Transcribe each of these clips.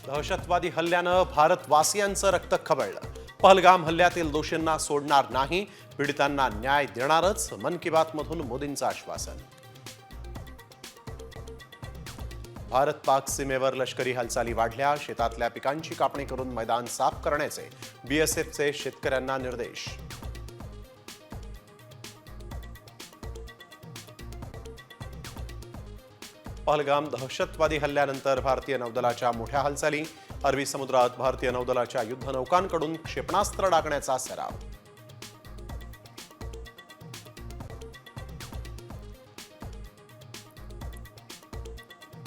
दहशतवादी हल्ल्यानं भारतवासियांचं रक्त खवळलं. पहलगाम हल्ल्यातील दोषींना सोडणार नाही, पीडितांना न्याय देणारच, मन की बात मधून मोदींचं आश्वासन. भारत पाक सीमेवर लष्करी हालचाली वाढल्या. शेतातल्या पिकांची कापणी करून मैदान साफ करण्याचे बीएसएफचे शेतकऱ्यांना निर्देश. पहलगाम दहशतवादी हल्ल्यानंतर भारतीय नौदलाच्या मोठ्या हालचाली. अरबी समुद्रात भारतीय नौदलाच्या युद्धनौकांकडून क्षेपणास्त्र डागण्याचा सराव.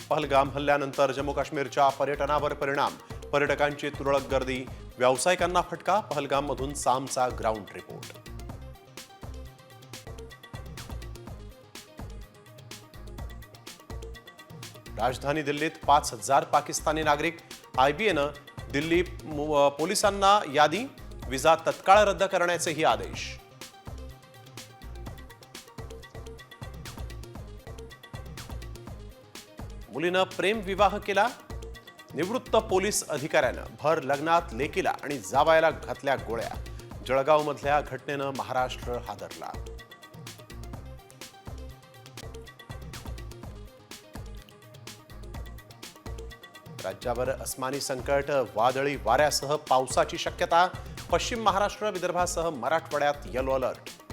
पहलगाम हल्ल्यानंतर जम्मू काश्मीरच्या पर्यटनावर परिणाम. पर्यटकांची तुरळक गर्दी, व्यावसायिकांना फटका. पहलगाममधून सामचा ग्राउंड रिपोर्ट. राजधानी दिल्लीत 5,000 पाकिस्तानी नागरिक. आयबीएनं दिल्ली पोलिसांना यादी. विजा तत्काळ रद्द करण्याचेही आदेश. मुलीनं प्रेम विवाह केला. निवृत्त पोलीस अधिकाऱ्यानं भर लग्नात लेकीला आणि जावयाला घातल्या गोळ्या. जळगावमधल्या घटनेनं महाराष्ट्र हादरला. राज्यावर अस्मानी संकट. वादळी वाऱ्यासह पावसाची शक्यता. पश्चिम महाराष्ट्र, विदर्भासह मराठवाड्यात येलो अलर्ट.